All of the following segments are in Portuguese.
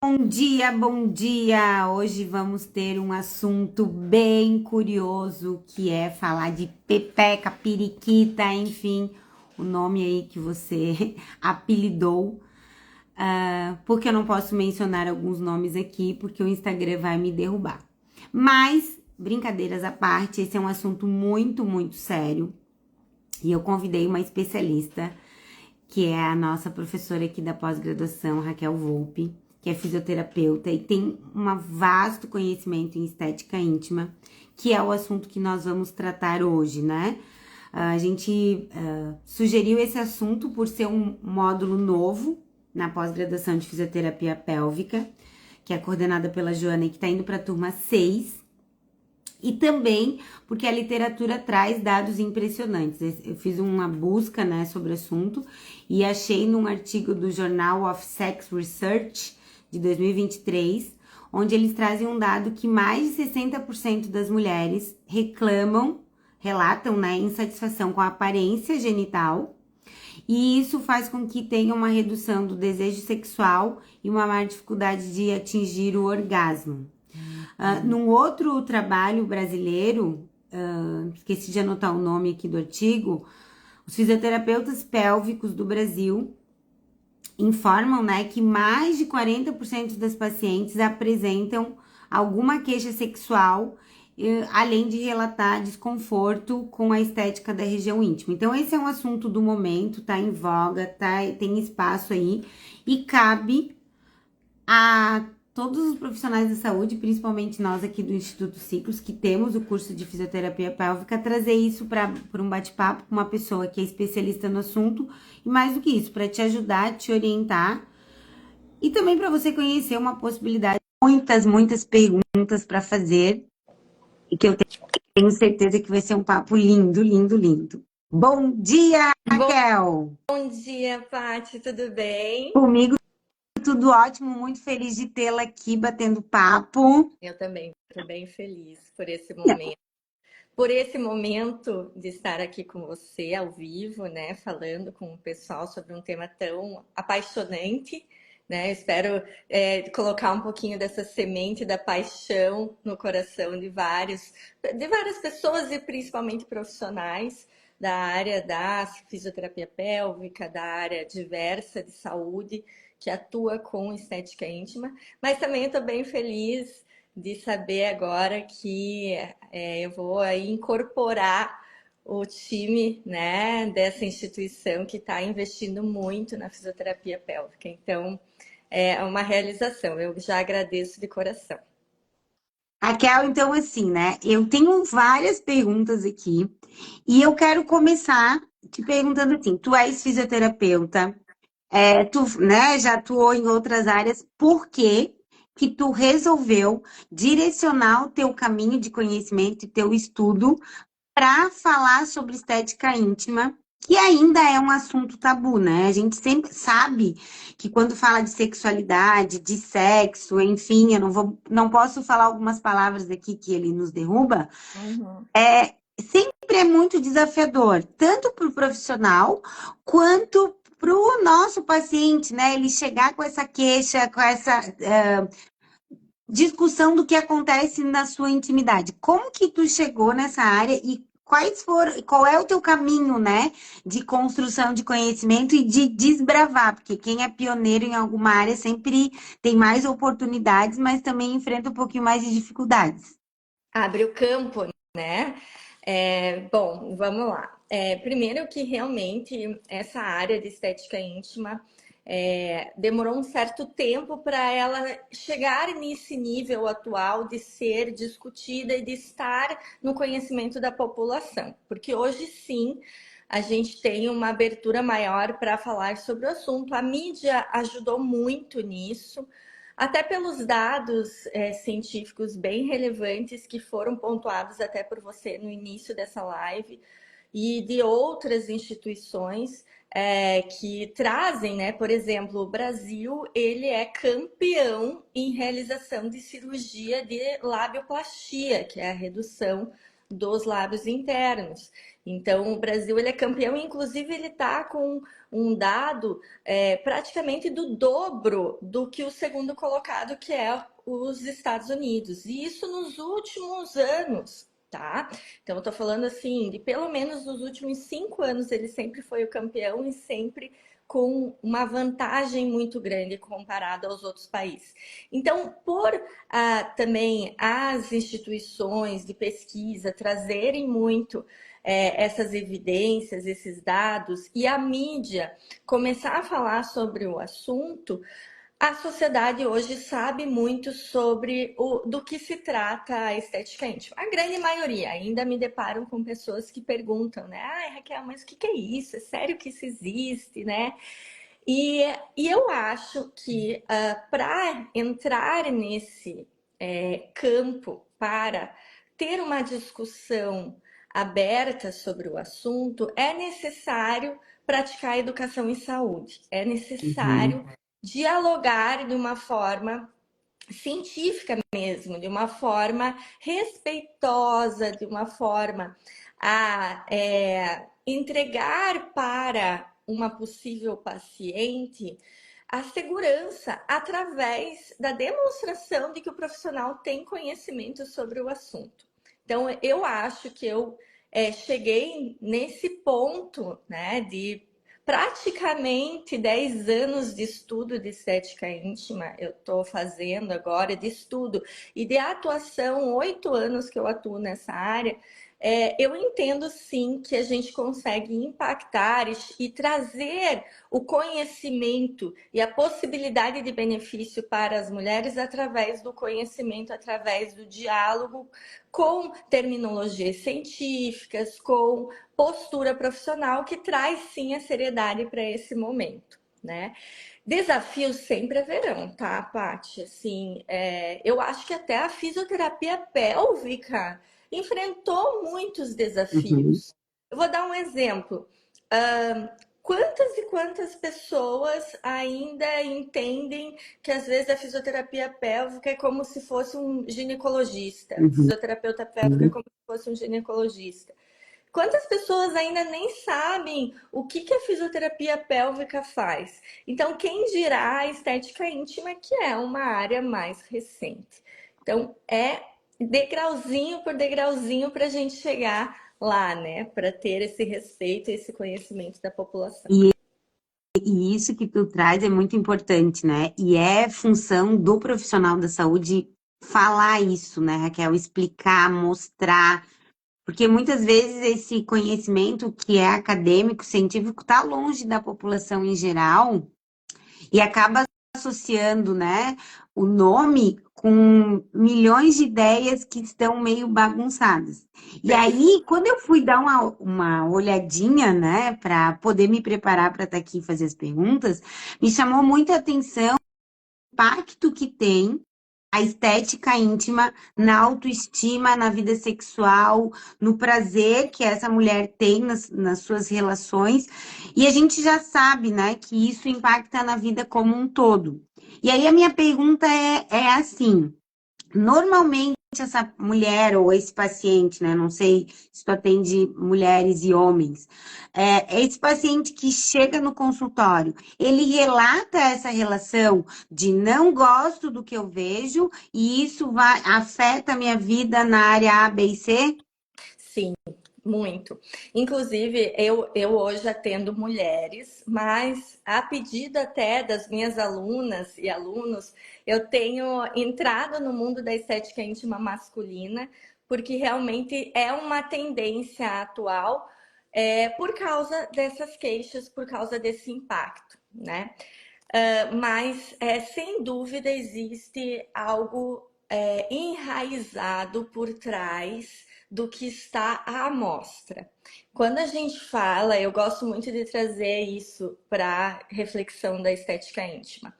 Bom dia, bom dia! Hoje vamos ter um assunto bem curioso que é falar de pepeca, periquita, enfim, o nome aí que você apelidou. Porque eu não posso mencionar alguns nomes aqui, porque o Instagram vai me derrubar. Mas, brincadeiras à parte, esse é um assunto muito sério. E eu convidei uma especialista que é a nossa professora aqui da pós-graduação, Raquel Volpe, que é fisioterapeuta e tem um vasto conhecimento em estética íntima, que é o assunto que nós vamos tratar hoje, né? A gente sugeriu esse assunto por ser um módulo novo na pós-graduação de fisioterapia pélvica, que é coordenada pela Joana e que está indo para a turma 6. E também porque a literatura traz dados impressionantes. Eu fiz uma busca, né, sobre o assunto e achei num artigo do Journal of Sex Research de 2023, onde eles trazem um dado que mais de 60% das mulheres relatam, né, insatisfação com a aparência genital. E isso faz com que tenha uma redução do desejo sexual e uma maior dificuldade de atingir o orgasmo. Num outro trabalho brasileiro, esqueci de anotar o nome aqui do artigo, os fisioterapeutas pélvicos do Brasil informam, né, que mais de 40% das pacientes apresentam alguma queixa sexual, além de relatar desconforto com a estética da região íntima. Então, esse é um assunto do momento, tá em voga, tem espaço aí e cabe a todos os profissionais da saúde, principalmente nós aqui do Instituto Ciclos, que temos o curso de fisioterapia pélvica, trazer isso para um bate-papo com uma pessoa que é especialista no assunto e mais do que isso, para te ajudar, te orientar e também para você conhecer uma possibilidade. Muitas perguntas para fazer e que eu tenho certeza que vai ser um papo lindo. Bom dia, Raquel! Bom dia, Paty, tudo bem? Comigo tudo ótimo, muito feliz de tê-la aqui batendo papo. Eu também estou bem feliz por esse momento de estar aqui com você ao vivo, né, falando com o pessoal sobre um tema tão apaixonante, né? Espero colocar um pouquinho dessa semente da paixão no coração de várias pessoas e principalmente profissionais da área da fisioterapia pélvica, da área diversa de saúde que atua com estética íntima, mas também estou bem feliz de saber agora que eu vou aí incorporar o time, né, dessa instituição que está investindo muito na fisioterapia pélvica. Então, é uma realização. Eu já agradeço de coração. Raquel, então assim, né? Eu tenho várias perguntas aqui e eu quero começar te perguntando assim: tu és fisioterapeuta, tu, né, já atuou em outras áreas, por que que tu resolveu direcionar o teu caminho de conhecimento e teu estudo para falar sobre estética íntima, que ainda é um assunto tabu, né? A gente sempre sabe que quando fala de sexualidade, de sexo, enfim, não posso falar algumas palavras aqui que ele nos derruba, Uhum. sempre é muito desafiador, tanto para o profissional quanto para o nosso paciente, né? Ele chegar com essa queixa, com essa discussão do que acontece na sua intimidade. Como que tu chegou nessa área e qual é o teu caminho, né, de construção de conhecimento e de desbravar? Porque quem é pioneiro em alguma área sempre tem mais oportunidades, mas também enfrenta um pouquinho mais de dificuldades. Abre o campo, né? Bom, vamos lá. Primeiro que realmente essa área de estética íntima demorou um certo tempo para ela chegar nesse nível atual de ser discutida e de estar no conhecimento da população. Porque hoje sim a gente tem uma abertura maior para falar sobre o assunto. A mídia ajudou muito nisso até pelos dados científicos bem relevantes que foram pontuados até por você no início dessa live e de outras instituições que trazem, né? Por exemplo, o Brasil ele é campeão em realização de cirurgia de labioplastia, que é a redução dos lábios internos. Então, o Brasil ele é campeão, inclusive ele está com um dado praticamente do dobro do que o segundo colocado, que é os Estados Unidos. E isso nos últimos anos, tá? Então, eu tô falando assim, de pelo menos nos últimos 5 anos, ele sempre foi o campeão e sempre com uma vantagem muito grande comparado aos outros países. Então, por também as instituições de pesquisa trazerem muito essas evidências, esses dados, e a mídia começar a falar sobre o assunto, a sociedade hoje sabe muito sobre do que se trata a estética íntima. A grande maioria ainda me deparo com pessoas que perguntam, né? Ai, Raquel, mas o que é isso? É sério que isso existe, né? E eu acho que para entrar nesse campo, para ter uma discussão aberta sobre o assunto, é necessário praticar educação em saúde, é necessário dialogar de uma forma científica mesmo, de uma forma respeitosa, de uma forma a entregar para uma possível paciente a segurança através da demonstração de que o profissional tem conhecimento sobre o assunto. Então, eu acho que eu cheguei nesse ponto, né, de praticamente 10 anos de estudo de estética íntima, eu estou fazendo agora de estudo, e de atuação, 8 anos que eu atuo nessa área. Eu entendo sim que a gente consegue impactar e trazer o conhecimento e a possibilidade de benefício para as mulheres através do conhecimento, através do diálogo com terminologias científicas, com postura profissional que traz sim a seriedade para esse momento, né? Desafios sempre haverão, tá, Paty? Assim, eu acho que até a fisioterapia pélvica enfrentou muitos Uhum. desafios. Eu vou dar um exemplo. Quantas e quantas pessoas ainda entendem que às vezes a fisioterapia pélvica é como se fosse um ginecologista, o Uhum. fisioterapeuta pélvico é como se fosse um ginecologista? Quantas pessoas ainda nem sabem o que a fisioterapia pélvica faz? Então, quem dirá a estética íntima, que é uma área mais recente? Então, é degrauzinho por degrauzinho para a gente chegar lá, né? Para ter esse respeito e esse conhecimento da população. E isso que tu traz é muito importante, né? E é função do profissional da saúde falar isso, né, Raquel? Explicar, mostrar. Porque muitas vezes esse conhecimento que é acadêmico, científico, está longe da população em geral e acaba associando, né, o nome com milhões de ideias que estão meio bagunçadas. E aí, quando eu fui dar uma olhadinha, né, para poder me preparar para estar aqui e fazer as perguntas, me chamou muita atenção o impacto que tem a estética íntima na autoestima, na vida sexual, no prazer que essa mulher tem nas suas relações. E a gente já sabe, né, que isso impacta na vida como um todo. E aí a minha pergunta é assim: normalmente essa mulher ou esse paciente, né? Não sei se tu atende mulheres e homens. Esse paciente que chega no consultório, ele relata essa relação de não gosto do que eu vejo e isso afeta a minha vida na área A, B e C? Sim, muito. Inclusive, eu hoje atendo mulheres, mas a pedido até das minhas alunas e alunos, eu tenho entrado no mundo da estética íntima masculina, porque realmente é uma tendência atual, por causa dessas queixas, por causa desse impacto, né? Mas, sem dúvida, existe algo enraizado por trás do que está à amostra. Quando a gente fala, eu gosto muito de trazer isso para reflexão da estética íntima.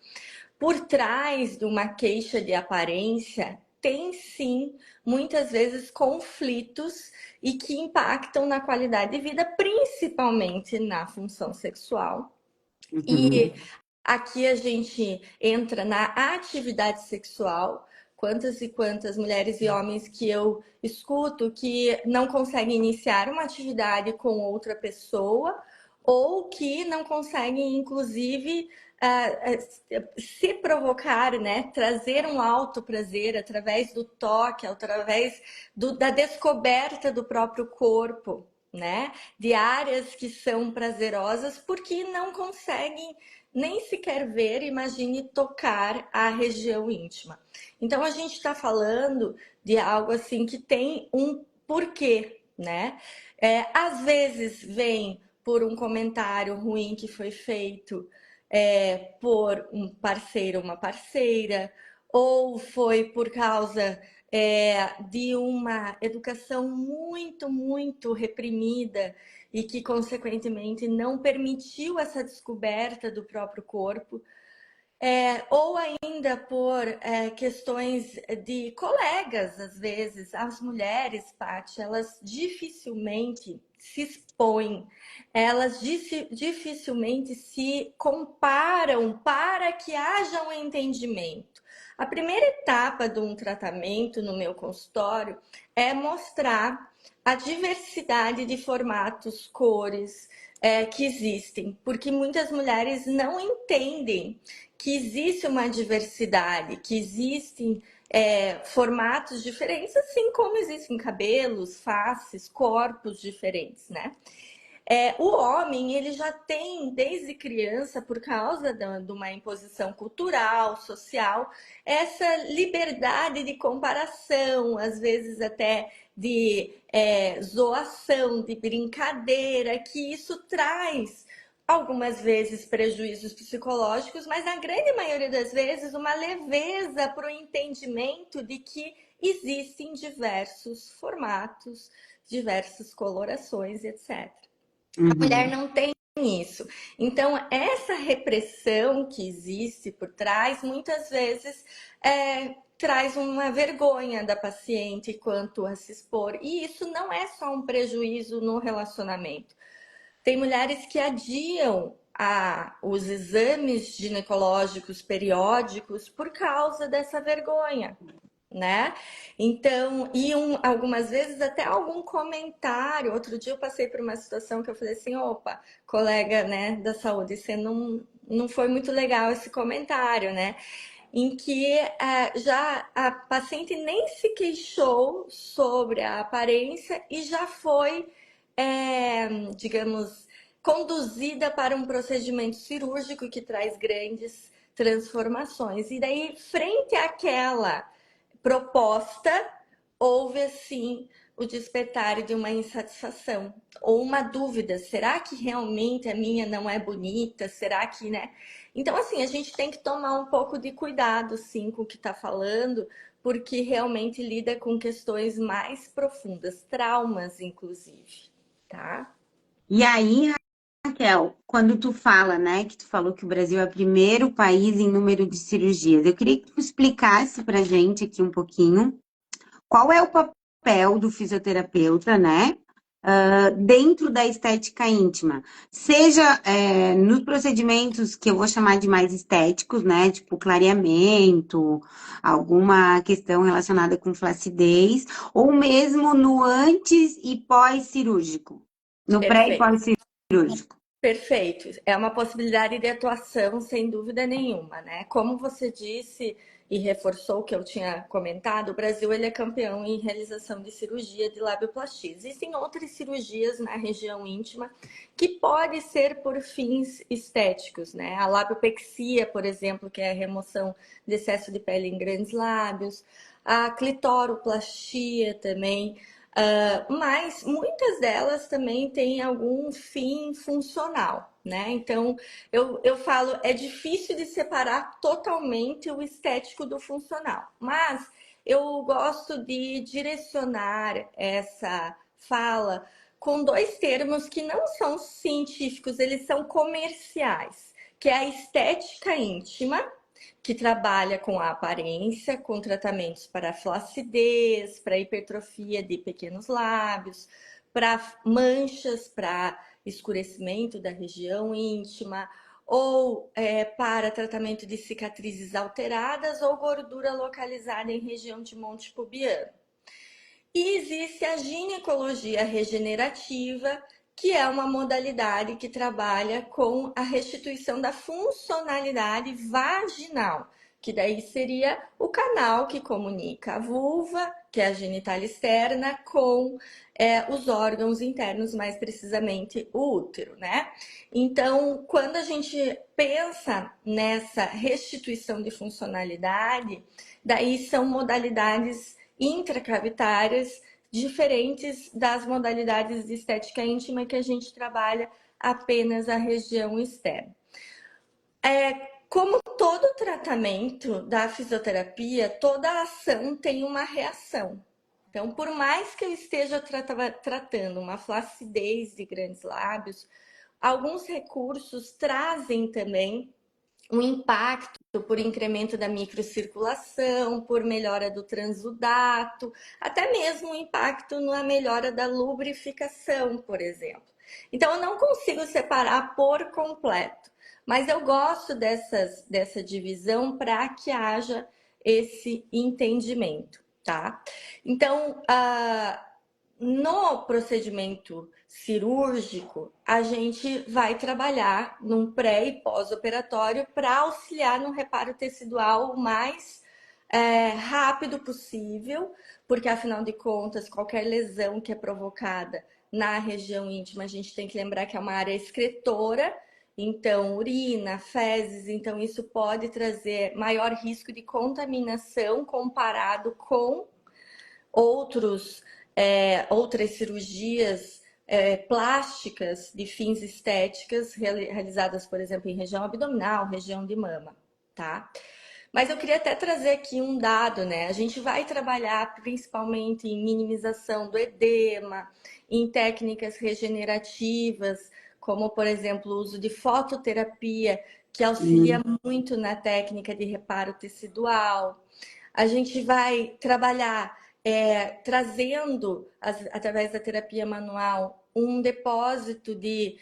Por trás de uma queixa de aparência, tem sim, muitas vezes, conflitos e que impactam na qualidade de vida, principalmente na função sexual. Uhum. E aqui a gente entra na atividade sexual. Quantas e quantas mulheres e homens que eu escuto que não conseguem iniciar uma atividade com outra pessoa, ou que não conseguem, inclusive, se provocar, né? Trazer um alto prazer através do toque, através da descoberta do próprio corpo, né? De áreas que são prazerosas, porque não conseguem nem sequer ver, imagine tocar a região íntima. Então a gente está falando de algo assim que tem um porquê, né? Às vezes vem por um comentário ruim que foi feito por um parceiro ou uma parceira, ou foi por causa de uma educação muito, muito reprimida e que, consequentemente, não permitiu essa descoberta do próprio corpo. Ou ainda por questões de colegas, às vezes, as mulheres, Paty, elas dificilmente se expõem, elas dificilmente se comparam para que haja um entendimento. A primeira etapa de um tratamento no meu consultório é mostrar a diversidade de formatos, cores que existem, porque muitas mulheres não entendem que existe uma diversidade, que existem formatos diferentes, assim como existem cabelos, faces, corpos diferentes, né? O homem, ele já tem, desde criança, por causa de uma imposição cultural, social, essa liberdade de comparação, às vezes até de zoação, de brincadeira, que isso traz algumas vezes prejuízos psicológicos, mas na grande maioria das vezes uma leveza para o entendimento de que existem diversos formatos, diversas colorações, etc. A mulher Uhum. não tem isso. Então, essa repressão que existe por trás, muitas vezes traz uma vergonha da paciente quanto a se expor. E isso não é só um prejuízo no relacionamento. Tem mulheres que adiam os exames ginecológicos periódicos por causa dessa vergonha, né? Então, algumas vezes até algum comentário. Outro dia eu passei por uma situação que eu falei assim: opa, colega, né, da saúde, você não foi muito legal esse comentário, né? Em que já a paciente nem se queixou sobre a aparência e já foi, digamos, conduzida para um procedimento cirúrgico que traz grandes transformações. E daí, frente àquela proposta, houve assim o despertar de uma insatisfação ou uma dúvida: será que realmente a minha não é bonita? Será que, né? Então, assim, a gente tem que tomar um pouco de cuidado, sim, com o que está falando, porque realmente lida com questões mais profundas, traumas, inclusive, tá? E aí, Raquel, quando tu fala, né, que tu falou que o Brasil é o primeiro país em número de cirurgias, eu queria que tu explicasse pra gente aqui um pouquinho qual é o papel do fisioterapeuta, né, dentro da estética íntima, seja nos procedimentos que eu vou chamar de mais estéticos, né, tipo clareamento, alguma questão relacionada com flacidez, ou mesmo no antes e pós-cirúrgico, no pré e Perfeito. pós-cirúrgico. Perfeito. É uma possibilidade de atuação, sem dúvida nenhuma, né? Como você disse e reforçou o que eu tinha comentado, o Brasil ele é campeão em realização de cirurgia de labioplastia. Existem outras cirurgias na região íntima que pode ser por fins estéticos, né? A labiopexia, por exemplo, que é a remoção de excesso de pele em grandes lábios, a clitoroplastia também, mas muitas delas também têm algum fim funcional, né? Então, eu falo, é difícil de separar totalmente o estético do funcional, mas eu gosto de direcionar essa fala com dois termos que não são científicos, eles são comerciais, que é a estética íntima, que trabalha com a aparência, com tratamentos para flacidez, para hipertrofia de pequenos lábios, para manchas, para escurecimento da região íntima, ou para tratamento de cicatrizes alteradas ou gordura localizada em região de monte pubiano. E existe a ginecologia regenerativa, que é uma modalidade que trabalha com a restituição da funcionalidade vaginal, que daí seria o canal que comunica a vulva, que é a genitália externa, com os órgãos internos, mais precisamente o útero, né? Então, quando a gente pensa nessa restituição de funcionalidade, daí são modalidades intracavitárias diferentes das modalidades de estética íntima que a gente trabalha apenas a região externa. Como todo tratamento da fisioterapia, toda ação tem uma reação. Então, por mais que eu esteja tratando uma flacidez de grandes lábios, alguns recursos trazem também um impacto por incremento da microcirculação, por melhora do transudato, até mesmo um impacto na melhora da lubrificação, por exemplo. Então, eu não consigo separar por completo, mas eu gosto dessa divisão para que haja esse entendimento, tá? Então, no procedimento cirúrgico, a gente vai trabalhar num pré e pós-operatório para auxiliar no reparo tecidual o mais rápido possível, porque afinal de contas, qualquer lesão que é provocada na região íntima, a gente tem que lembrar que é uma área excretora, então urina, fezes, então isso pode trazer maior risco de contaminação comparado com outras cirurgias plásticas de fins estéticas realizadas, por exemplo, em região abdominal, região de mama, tá? Mas eu queria até trazer aqui um dado, né? A gente vai trabalhar principalmente em minimização do edema, em técnicas regenerativas, como, por exemplo, o uso de fototerapia, que auxilia muito na técnica de reparo tecidual. A gente vai trabalhar trazendo, através da terapia manual, um depósito de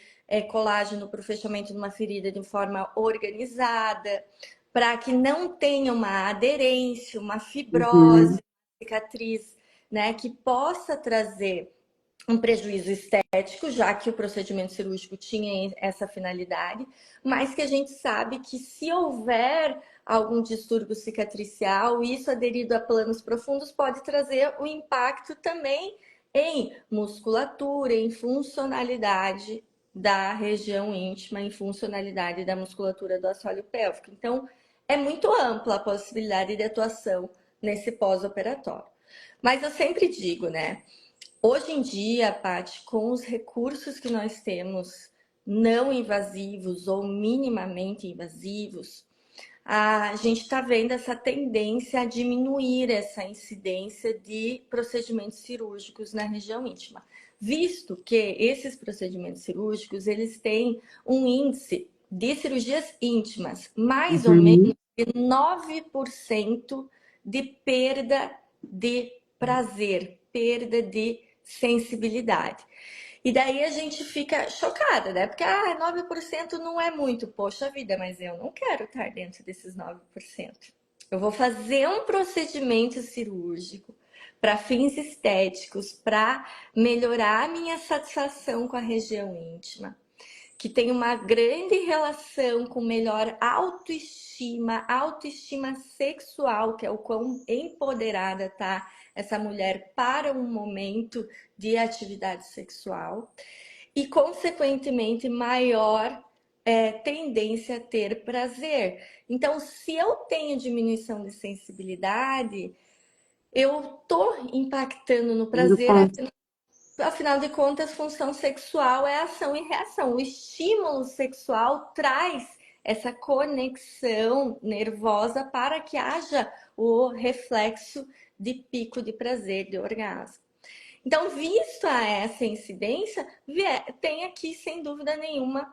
colágeno para o fechamento de uma ferida de forma organizada, para que não tenha uma aderência, uma fibrose, cicatriz, né, que possa trazer um prejuízo estético, já que o procedimento cirúrgico tinha essa finalidade, mas que a gente sabe que se houver algum distúrbio cicatricial, isso aderido a planos profundos pode trazer um impacto também em musculatura, em funcionalidade da região íntima, em funcionalidade da musculatura do assoalho pélvico. Então, é muito ampla a possibilidade de atuação nesse pós-operatório. Mas eu sempre digo, né? Hoje em dia, Paty, com os recursos que nós temos não invasivos ou minimamente invasivos, a gente está vendo essa tendência a diminuir essa incidência de procedimentos cirúrgicos na região íntima, visto que esses procedimentos cirúrgicos eles têm um índice de cirurgias íntimas mais ou menos de 9% de perda de prazer, perda de sensibilidade. E daí a gente fica chocada, né? Porque 9% não é muito. Poxa vida, mas eu não quero estar dentro desses 9%. Eu vou fazer um procedimento cirúrgico para fins estéticos, para melhorar a minha satisfação com a região íntima, que tem uma grande relação com melhor autoestima sexual, que é o quão empoderada tá essa mulher para um momento de atividade sexual, e consequentemente maior tendência a ter prazer. Então, se eu tenho diminuição de sensibilidade, eu tô impactando no prazer. Afinal de contas, função sexual é ação e reação. O estímulo sexual traz essa conexão nervosa para que haja o reflexo de pico de prazer, de orgasmo. Então, vista essa incidência, tem aqui, sem dúvida nenhuma,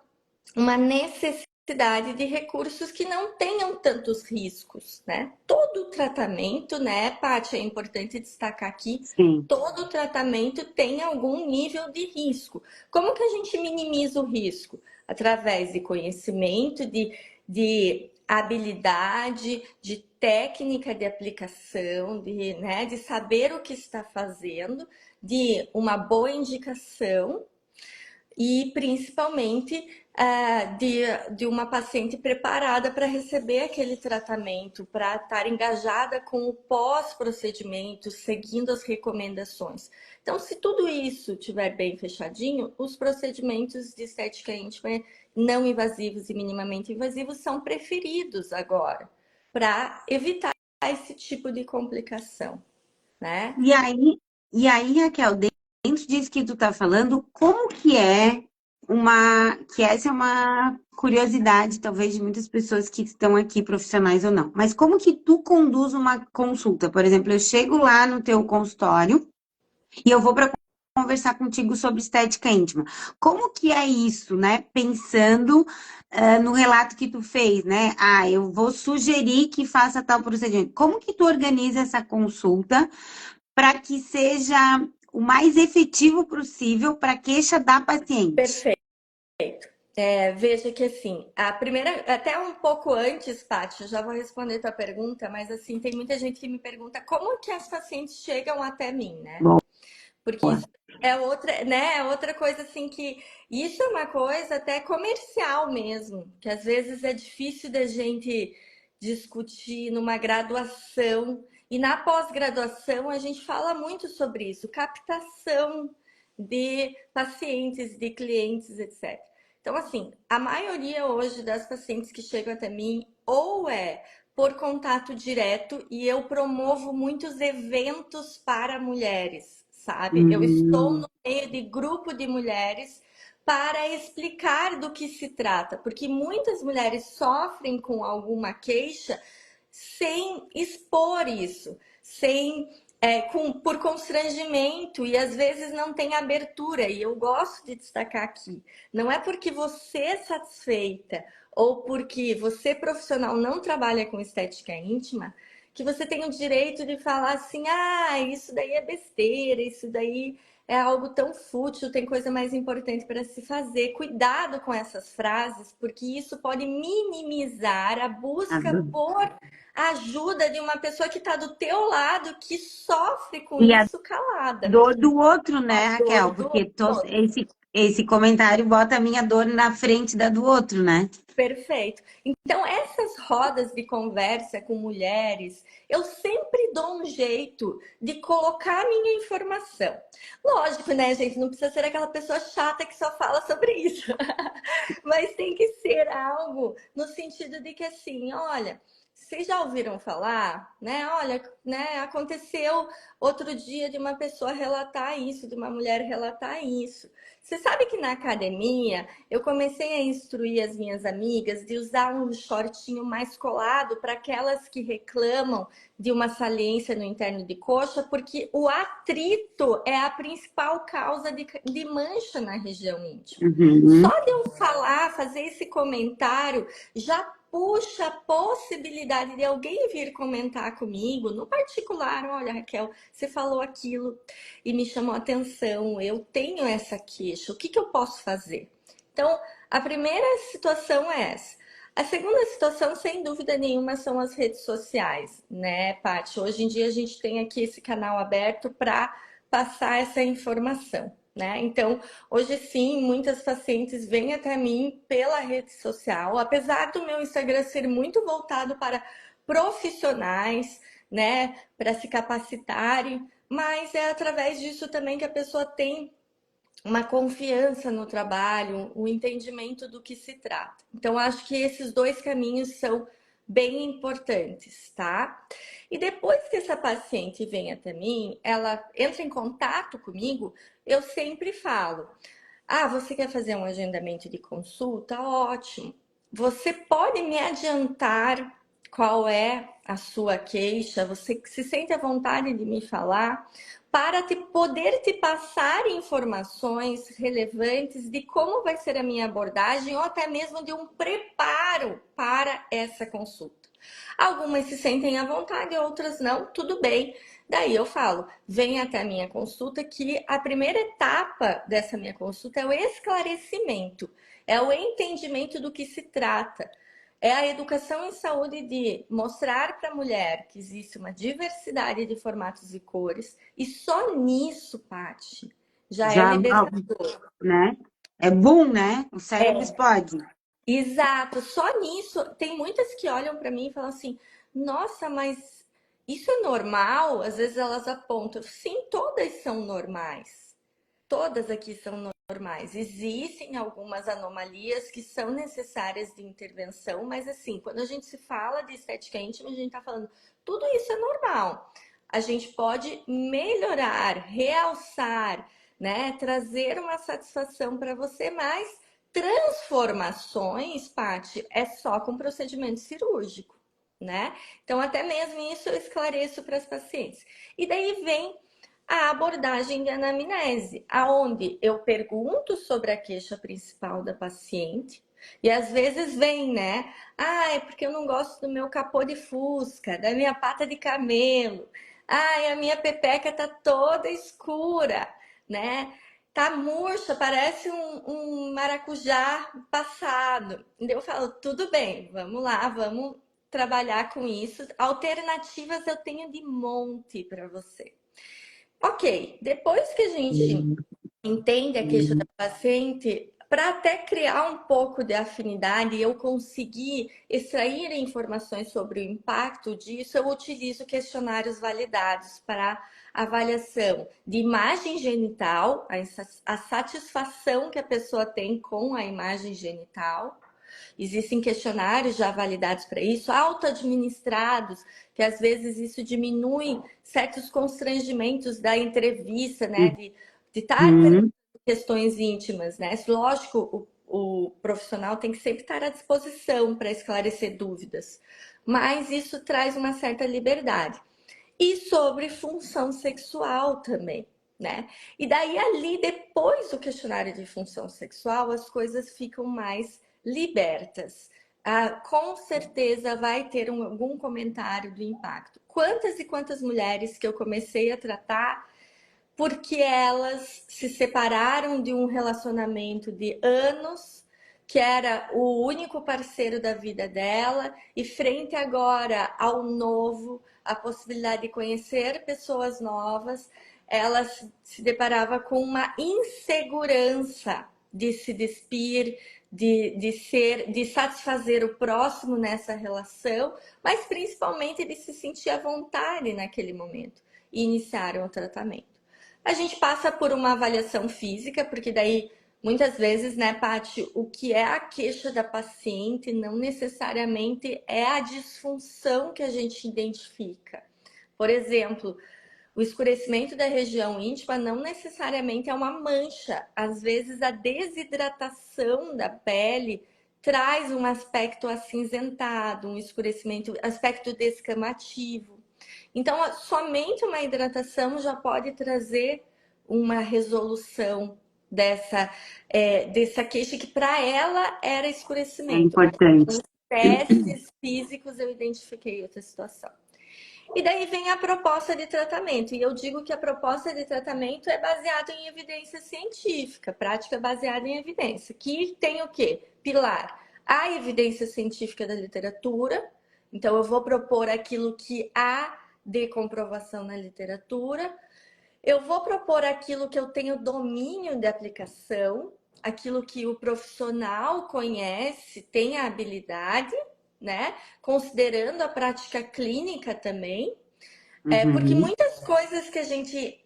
uma necessidade de recursos que não tenham tantos riscos, né? Todo tratamento, né, Paty, é importante destacar aqui, todo tratamento tem algum nível de risco. Como que a gente minimiza o risco? Através de conhecimento, de habilidade, de técnica de aplicação, de saber o que está fazendo, de uma boa indicação e principalmente de uma paciente preparada para receber aquele tratamento, para estar engajada com o pós-procedimento, seguindo as recomendações. Então, se tudo isso estiver bem fechadinho, os procedimentos de estética íntima não invasivos e minimamente invasivos são preferidos agora, para evitar esse tipo de complicação, né? E aí, Raquel, dentro disso que tu tá falando, como que é que essa é uma curiosidade, talvez, de muitas pessoas que estão aqui, profissionais ou não, mas como que tu conduz uma consulta? Por exemplo, eu chego lá no teu consultório e eu vou para conversar contigo sobre estética íntima. Como que é isso, né? Pensando, no relato que tu fez, né? Ah, eu vou sugerir que faça tal procedimento. Como que tu organiza essa consulta para que seja o mais efetivo possível para a queixa da paciente? Perfeito. Veja que assim, a primeira, até um pouco antes, Paty, eu já vou responder tua pergunta, mas assim, tem muita gente que me pergunta como que as pacientes chegam até mim, né? Porque Boa. isso é outra, né? É outra coisa assim que isso é uma coisa até comercial mesmo, que às vezes é difícil da gente discutir numa graduação e na pós-graduação a gente fala muito sobre isso, captação de pacientes, de clientes, etc. Então, assim, a maioria hoje das pacientes que chegam até mim ou é por contato direto e eu promovo muitos eventos para mulheres, sabe? Eu estou Hum, no meio de grupo de mulheres para explicar do que se trata, porque muitas mulheres sofrem com alguma queixa sem expor isso, sem por constrangimento e às vezes não tem abertura. E eu gosto de destacar aqui, não é porque você é satisfeita ou porque você profissional não trabalha com estética íntima que você tem o direito de falar assim, ah, isso daí é besteira, isso daí é algo tão fútil, tem coisa mais importante para se fazer. Cuidado com essas frases, porque isso pode minimizar a busca por ajuda de uma pessoa que está do teu lado, que sofre com e a isso calada. dor do outro, A né, dor Raquel? do Porque outro. esse comentário bota a minha dor na frente da do outro, né? Perfeito. Então, essas rodas de conversa com mulheres, eu sempre dou um jeito de colocar a minha informação. Lógico, né, gente? Não precisa ser aquela pessoa chata que só fala sobre isso. Mas tem que ser algo no sentido de que, assim, olha, vocês já ouviram falar, né? Olha, né? Aconteceu outro dia de uma pessoa relatar isso, de uma mulher relatar isso. Você sabe que na academia eu comecei a instruir as minhas amigas de usar um shortinho mais colado para aquelas que reclamam de uma saliência no interno de coxa, porque o atrito é a principal causa de mancha na região íntima. Só Uhum. de eu falar, fazer esse comentário, já puxa a possibilidade de alguém vir comentar comigo no particular. Olha, Raquel, você falou aquilo e me chamou a atenção. Eu tenho essa queixa. O que que eu posso fazer? Então, a primeira situação é essa. A segunda situação, sem dúvida nenhuma, são as redes sociais, né, Paty? Hoje em dia a gente tem aqui esse canal aberto para passar essa informação, né? Então, hoje sim, muitas pacientes vêm até mim pela rede social, apesar do meu Instagram ser muito voltado para profissionais, né, para se capacitarem, mas é através disso também que a pessoa tem uma confiança no trabalho, o entendimento do que se trata. Então, acho que esses dois caminhos são bem importantes, tá? E depois que essa paciente vem até mim, ela entra em contato comigo, eu sempre falo: ah, você quer fazer um agendamento de consulta? Ótimo. Você pode me adiantar qual é a sua queixa? Você se sente à vontade de me falar para poder te passar informações relevantes de como vai ser a minha abordagem ou até mesmo de um preparo para essa consulta. Algumas se sentem à vontade, outras não, tudo bem. Daí eu falo, vem até a minha consulta, que a primeira etapa dessa minha consulta é o esclarecimento, é o entendimento do que se trata. É a educação em saúde de mostrar para a mulher que existe uma diversidade de formatos e cores, e só nisso, Paty, já é Já, libertador. né? É bom, né? O cérebro É, explode. exato. Só nisso, tem muitas que olham para mim e falam assim: nossa, mas isso é normal? Às vezes elas apontam, sim, todas são normais. Todas aqui são normais. Existem algumas anomalias que são necessárias de intervenção, mas assim, quando a gente se fala de estética íntima, a gente está falando, tudo isso é normal. A gente pode melhorar, realçar, né? Trazer uma satisfação para você, mas transformações, Paty, é só com procedimento cirúrgico, né? Então, até mesmo isso eu esclareço para as pacientes. E daí vem a abordagem de anamnese, aonde eu pergunto sobre a queixa principal da paciente e às vezes vem, né? Ah, é porque eu não gosto do meu capô de fusca, da minha pata de camelo. Ah, a minha pepeca tá toda escura, né? Tá murcha, parece um maracujá passado. E eu falo, tudo bem, vamos lá, vamos trabalhar com isso. Alternativas eu tenho de monte para você. Ok, depois que a gente entende a queixa da paciente, para até criar um pouco de afinidade e eu conseguir extrair informações sobre o impacto disso, eu utilizo questionários validados para avaliação de imagem genital, a satisfação que a pessoa tem com a imagem genital. Existem questionários já validados para isso, auto-administrados, que às vezes isso diminui certos constrangimentos da entrevista, né? De estar perguntando Uhum. questões íntimas, né? Lógico, o profissional tem que sempre estar à disposição para esclarecer dúvidas, mas isso traz uma certa liberdade. E sobre função sexual também, né? E daí ali, depois do questionário de função sexual, as coisas ficam mais libertas. Ah, com certeza vai ter algum comentário do impacto. Quantas e quantas mulheres que eu comecei a tratar porque elas se separaram de um relacionamento de anos, que era o único parceiro da vida dela, e frente agora ao novo, a possibilidade de conhecer pessoas novas, ela se deparava com uma insegurança de se despir, de satisfazer o próximo nessa relação, mas principalmente de se sentir à vontade naquele momento. E iniciaram o tratamento. A gente passa por uma avaliação física, porque daí muitas vezes, né, Paty, o que é a queixa da paciente não necessariamente é a disfunção que a gente identifica. Por exemplo, o escurecimento da região íntima não necessariamente é uma mancha. Às vezes a desidratação da pele traz um aspecto acinzentado, um escurecimento, aspecto descamativo. Então, somente uma hidratação já pode trazer uma resolução dessa queixa que para ela era É escurecimento, mas importante. nos testes físicos eu identifiquei outra situação. E daí vem a proposta de tratamento. E eu digo que a proposta de tratamento é baseada em evidência científica, prática baseada em evidência, que tem o quê? Pilar. A evidência científica da literatura. Então, eu vou propor aquilo que há de comprovação na literatura. Eu vou propor aquilo que eu tenho domínio de aplicação, aquilo que o profissional conhece, tem a habilidade, né? Considerando a prática clínica também. Porque Uhum. muitas coisas que a gente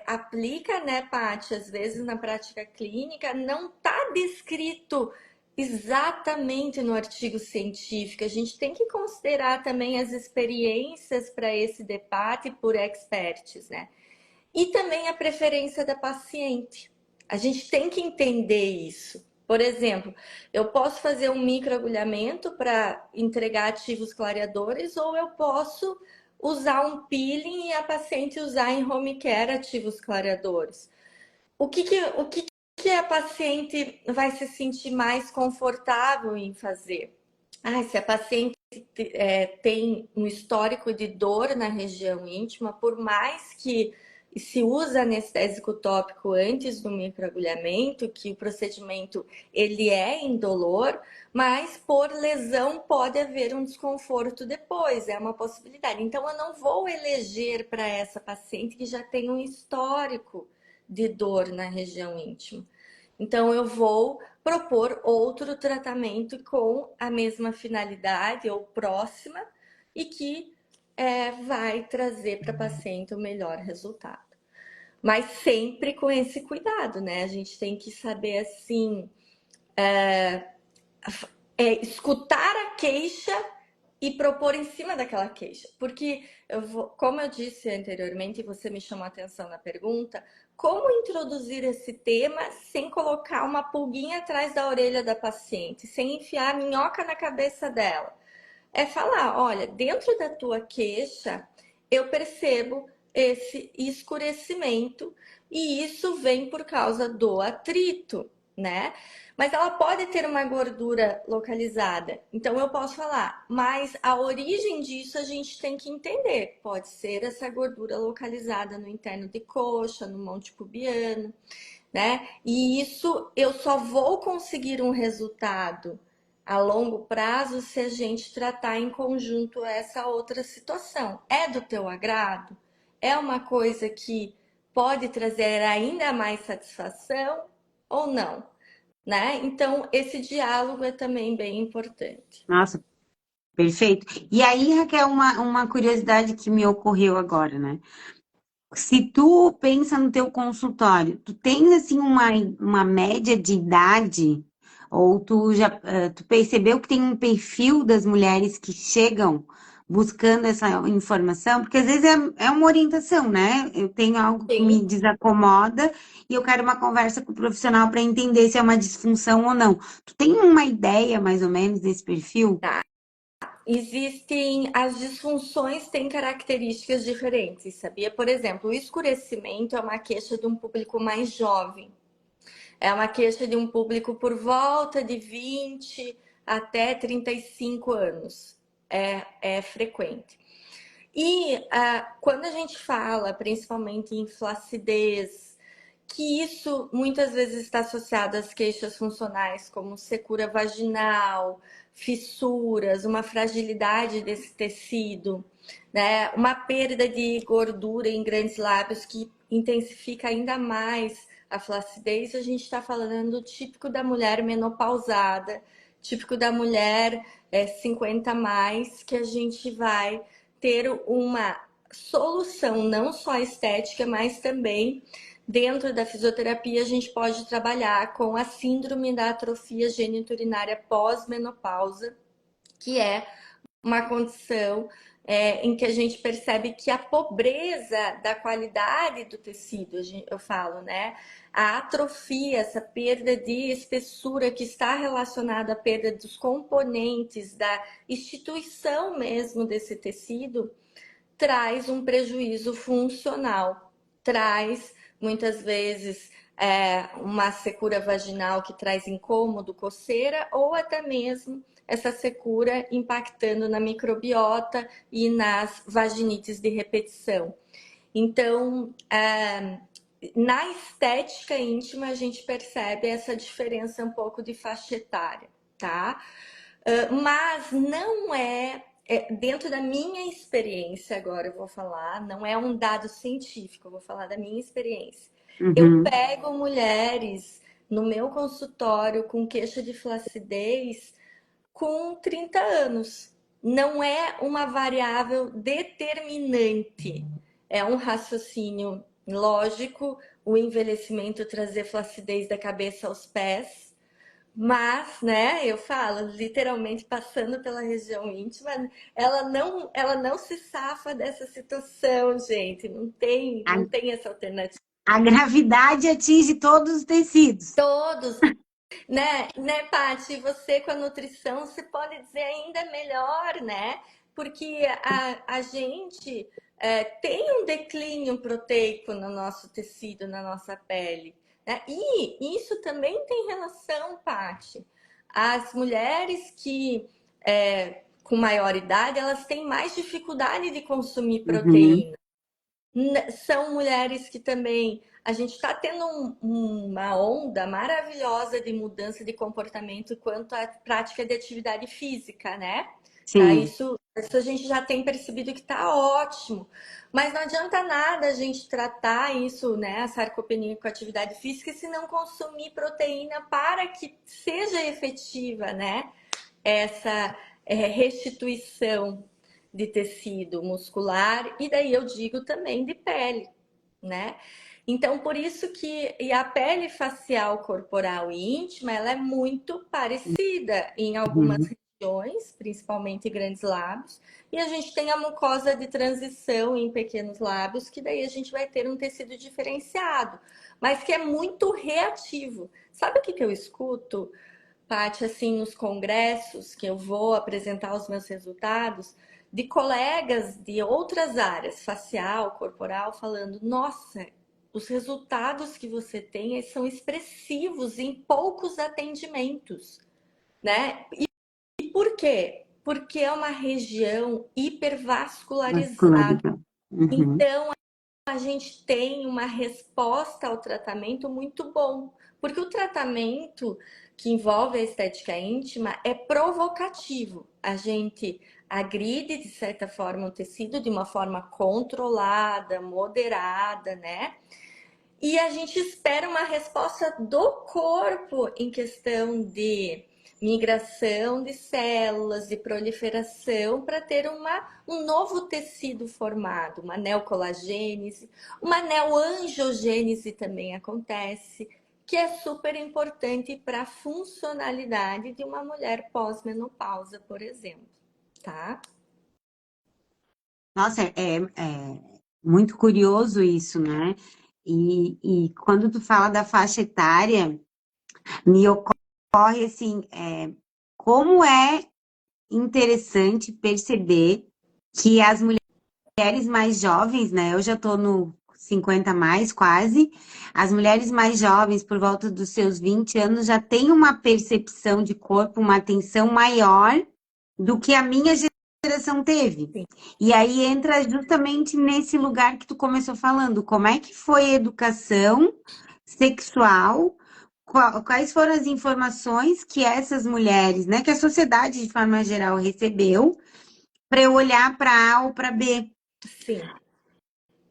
aplica, né, Paty, às vezes na prática clínica, não está descrito exatamente no artigo científico. A gente tem que considerar também as experiências para esse debate por experts, né? E também a preferência da paciente. A gente tem que entender isso. Por exemplo, eu posso fazer um microagulhamento para entregar ativos clareadores ou eu posso usar um peeling e a paciente usar em home care ativos clareadores. O que a paciente vai se sentir mais confortável em fazer? Ah, se a paciente tem um histórico de dor na região íntima, por mais que se usa anestésico tópico antes do microagulhamento, que o procedimento ele é indolor, mas por lesão pode haver um desconforto depois, é uma possibilidade. Então eu não vou eleger para essa paciente que já tem um histórico de dor na região íntima. Então, eu vou propor outro tratamento com a mesma finalidade ou próxima e que vai trazer para a paciente o melhor resultado. Mas sempre com esse cuidado, né? A gente tem que saber, assim, escutar a queixa e propor em cima daquela queixa. Porque, como eu disse anteriormente, e você me chamou a atenção na pergunta, como introduzir esse tema sem colocar uma pulguinha atrás da orelha da paciente, sem enfiar a minhoca na cabeça dela? É falar, olha, dentro da tua queixa, eu percebo esse escurecimento e isso vem por causa do atrito, né? Mas ela pode ter uma gordura localizada. Então eu posso falar, mas a origem disso a gente tem que entender. Pode ser essa gordura localizada no interno de coxa, no monte pubiano, né? E isso eu só vou conseguir um resultado a longo prazo se a gente tratar em conjunto essa outra situação. É do teu agrado? É uma coisa que pode trazer ainda mais satisfação ou não, né? Então, esse diálogo é também bem importante. Nossa, perfeito. E aí, Raquel, uma curiosidade que me ocorreu agora, né? Se tu pensa no teu consultório, tu tens assim uma média de idade, ou tu já tu percebeu que tem um perfil das mulheres que chegam buscando essa informação? Porque às vezes é uma orientação, né? Eu tenho algo que me Sim, desacomoda e eu quero uma conversa com o profissional para entender se é uma disfunção ou não. Tu tem uma ideia mais ou menos desse perfil? tá. Existem as disfunções têm características diferentes, sabia? Por exemplo, o escurecimento é uma queixa de um público mais jovem. É uma queixa de um público por volta de 20 até 35 anos. É frequente. E quando a gente fala principalmente em flacidez, que isso muitas vezes está associado às queixas funcionais, como secura vaginal, fissuras, uma fragilidade desse tecido, né? Uma perda de gordura em grandes lábios que intensifica ainda mais a flacidez. A gente está falando típico da mulher menopausada, típico da mulher 50 mais, que a gente vai ter uma solução não só estética, mas também dentro da fisioterapia a gente pode trabalhar com a síndrome da atrofia geniturinária pós-menopausa, que é uma condição em que a gente percebe que a pobreza da qualidade do tecido, eu falo, né? A atrofia, essa perda de espessura que está relacionada à perda dos componentes, da instituição mesmo desse tecido, traz um prejuízo funcional, traz muitas vezes uma secura vaginal que traz incômodo, coceira, ou até mesmo essa secura impactando na microbiota e nas vaginites de repetição. Então, na estética íntima, a gente percebe essa diferença um pouco de faixa etária, tá? Mas não dentro da minha experiência, agora eu vou falar, não é um dado científico, eu vou falar da minha experiência. Eu Uhum. pego mulheres no meu consultório com queixa de flacidez com 30 anos. Não é uma variável determinante, é um raciocínio lógico, o envelhecimento trazer flacidez da cabeça aos pés, mas, né, eu falo, literalmente passando pela região íntima, ela não se safa dessa situação, gente. Não tem, A, não tem essa alternativa. a gravidade atinge todos os tecidos. Todos, né, Paty? Você com a nutrição, você pode dizer ainda melhor, né? Porque a gente tem um declínio proteico no nosso tecido, na nossa pele, né? E isso também tem relação, Paty. As mulheres que com maior idade, elas têm mais dificuldade de consumir Uhum. proteína. São mulheres que também a gente está tendo uma onda maravilhosa de mudança de comportamento quanto à prática de atividade física, né? tá? sim. Isso a gente já tem percebido que tá ótimo. Mas não adianta nada a gente tratar isso, né, a sarcopenia com atividade física, se não consumir proteína para que seja efetiva, né, essa restituição de tecido muscular e daí eu digo também de pele, né? Então, por isso que e a pele facial, corporal e íntima, ela é muito parecida em algumas Uhum. regiões, principalmente grandes lábios, e a gente tem a mucosa de transição em pequenos lábios, que daí a gente vai ter um tecido diferenciado, mas que é muito reativo. Sabe o que que eu escuto, Paty, assim, nos congressos que eu vou apresentar os meus resultados, de colegas de outras áreas, facial, corporal, falando: nossa, os resultados que você tem são expressivos em poucos atendimentos, né? E por quê? Porque é uma região hipervascularizada. Vascularizado. Uhum. Então, a gente tem uma resposta ao tratamento muito bom, porque o tratamento que envolve a estética íntima é provocativo. A gente agride, de certa forma, o tecido de uma forma controlada, moderada, né? E a gente espera uma resposta do corpo em questão de migração de células, de proliferação, para ter um novo tecido formado, uma neocolagênese, uma neoangiogênese também acontece, que é super importante para a funcionalidade de uma mulher pós-menopausa, por exemplo, tá? Nossa, é muito curioso isso, né? E quando tu fala da faixa etária, me ocorre assim, como é interessante perceber que as mulheres mais jovens, né? Eu já tô no 50 mais, quase. As mulheres mais jovens, por volta dos seus 20 anos, já têm uma percepção de corpo, uma atenção maior do que a minha geração teve. Sim. E aí entra justamente nesse lugar que tu começou falando, como é que foi a educação sexual, quais foram as informações que essas mulheres, né, que a sociedade de forma geral recebeu, para eu olhar para A ou para B. Sim.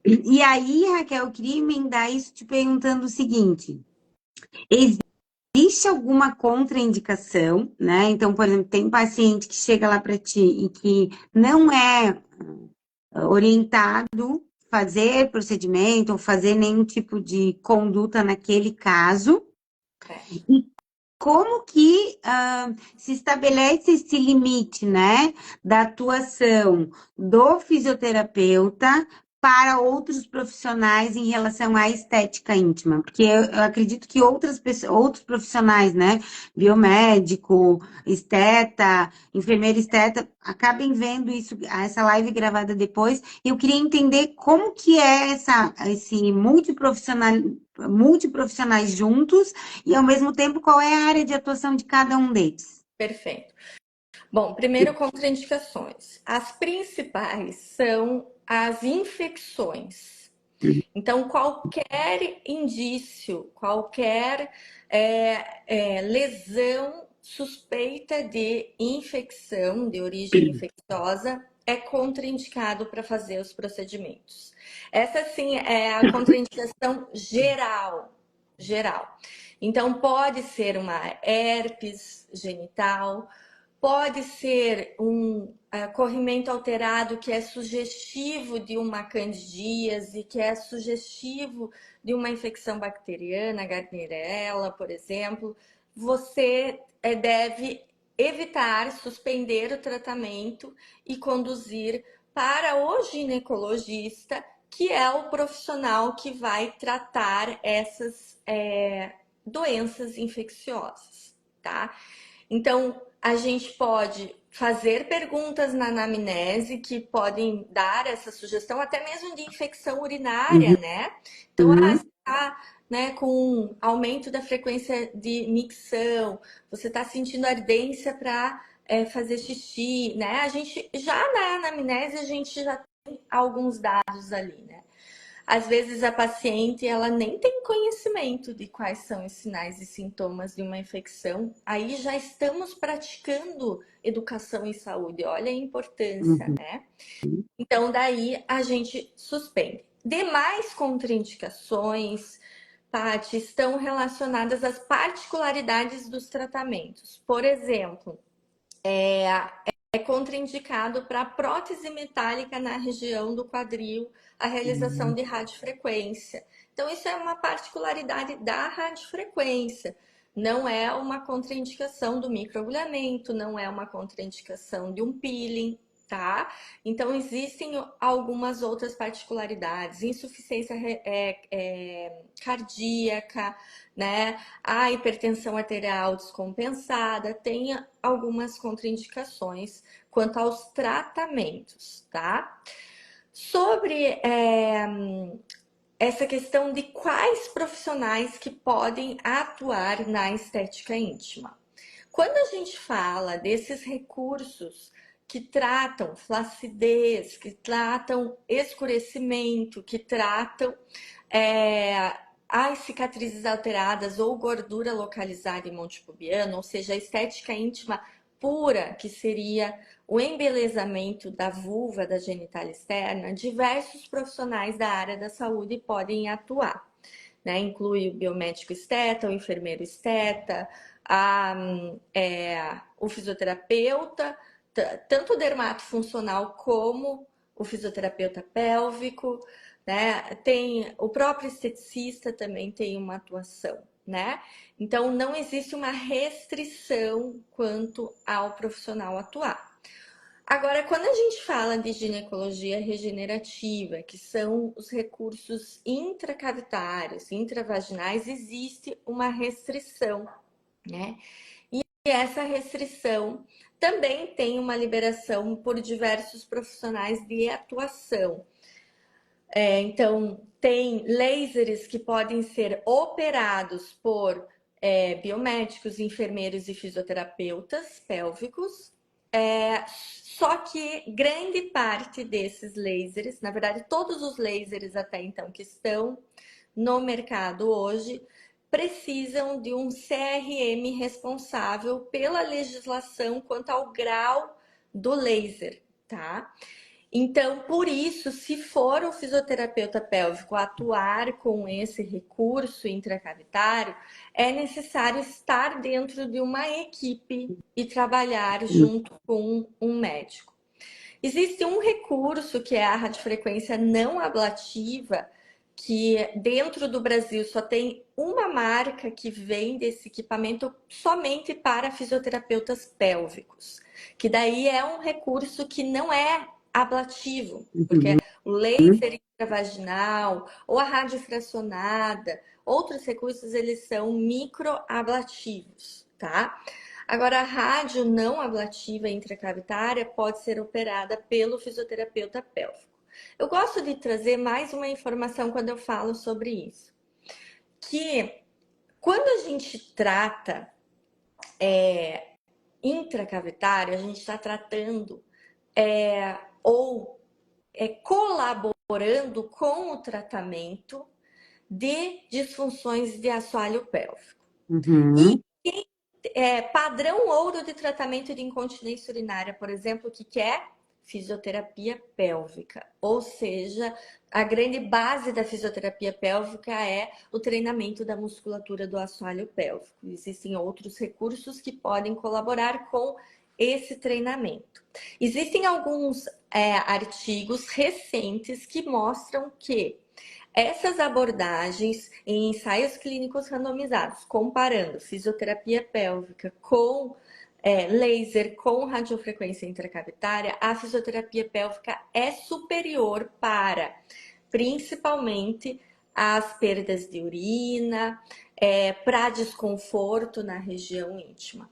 E aí, Raquel, eu queria emendar isso te perguntando o seguinte: existe alguma contraindicação, né? Então, por exemplo, tem paciente que chega lá para ti e que não é orientado fazer procedimento ou fazer nenhum tipo de conduta naquele caso. É. E como que se estabelece esse limite, né, da atuação do fisioterapeuta para outros profissionais em relação à estética íntima? Porque eu acredito que outras pessoas, outros profissionais, né, biomédico, esteta, enfermeira esteta, acabem vendo isso, essa live gravada depois. E eu queria entender como que é esse multiprofissionais juntos e, ao mesmo tempo, qual é a área de atuação de cada um deles? Perfeito. Bom, primeiro contraindicações. As principais são as infecções. Então, qualquer indício, qualquer lesão suspeita de infecção, de origem infecciosa, é contraindicado para fazer os procedimentos. Essa, sim, é a contraindicação geral, geral. Então, pode ser uma herpes genital, pode ser um corrimento alterado que é sugestivo de uma candidíase, que é sugestivo de uma infecção bacteriana, Gardnerella, por exemplo. Você deve evitar, suspender o tratamento e conduzir para o ginecologista, que é o profissional que vai tratar essas doenças infecciosas, tá? Então, a gente pode fazer perguntas na anamnese que podem dar essa sugestão, até mesmo de infecção urinária, né? Então, Uhum. você está, né, com aumento da frequência de micção, você está sentindo ardência para fazer xixi, né? A gente já na anamnese a gente já tem alguns dados ali, né? às vezes a paciente ela nem tem conhecimento de quais são os sinais e sintomas de uma infecção. Aí já estamos praticando educação em saúde. Olha a importância, Uhum. né? Então daí a gente suspende. Demais contraindicações, Paty, estão relacionadas às particularidades dos tratamentos. Por exemplo, é contraindicado para prótese metálica na região do quadril a realização de radiofrequência. Então, isso é uma particularidade da radiofrequência. Não é uma contraindicação do microagulhamento, não é uma contraindicação de um peeling, tá? Então, existem algumas outras particularidades, insuficiência cardíaca, né? A hipertensão arterial descompensada, tem algumas contraindicações quanto aos tratamentos, tá? Sobre essa questão de quais profissionais que podem atuar na estética íntima. Quando a gente fala desses recursos que tratam flacidez, que tratam escurecimento, que tratam as cicatrizes alteradas ou gordura localizada em monte pubiano, ou seja, a estética íntima pura, que seria o embelezamento da vulva, da genitália externa, diversos profissionais da área da saúde podem atuar, né? Inclui o biomédico esteta, o enfermeiro esteta, o fisioterapeuta, tanto o dermatofuncional como o fisioterapeuta pélvico, né? Tem o próprio esteticista também tem uma atuação, né? Então não existe uma restrição quanto ao profissional atuar. Agora, quando a gente fala de ginecologia regenerativa, que são os recursos intracavitários, intravaginais, existe uma restrição, né? E essa restrição também tem uma liberação por diversos profissionais de atuação. Então, tem lasers que podem ser operados por biomédicos, enfermeiros e fisioterapeutas pélvicos. Só que grande parte desses lasers, na verdade, todos os lasers até então que estão no mercado hoje, precisam de um CRM responsável pela legislação quanto ao grau do laser, tá? Então, por isso, se for o fisioterapeuta pélvico atuar com esse recurso intracavitário, é necessário estar dentro de uma equipe e trabalhar junto com um médico. Existe um recurso que é a radiofrequência não ablativa, que dentro do Brasil só tem uma marca que vende esse equipamento somente para fisioterapeutas pélvicos, que daí é um recurso que não é ablativo, porque o laser intravaginal ou a radiofracionada, outros recursos, eles são microablativos, tá? Agora, a rádio não ablativa intracavitária pode ser operada pelo fisioterapeuta pélvico. Eu gosto de trazer mais uma informação quando eu falo sobre isso, que quando a gente trata intracavitário, a gente está tratando colaborando com o tratamento de disfunções de assoalho pélvico. Uhum. E padrão ouro de tratamento de incontinência urinária, por exemplo, o que é? Fisioterapia pélvica. Ou seja, a grande base da fisioterapia pélvica é o treinamento da musculatura do assoalho pélvico. Existem outros recursos que podem colaborar com esse treinamento. Existem alguns artigos recentes que mostram que essas abordagens em ensaios clínicos randomizados, comparando fisioterapia pélvica com laser com radiofrequência intracavitária, a fisioterapia pélvica é superior para, principalmente, as perdas de urina, para desconforto na região íntima.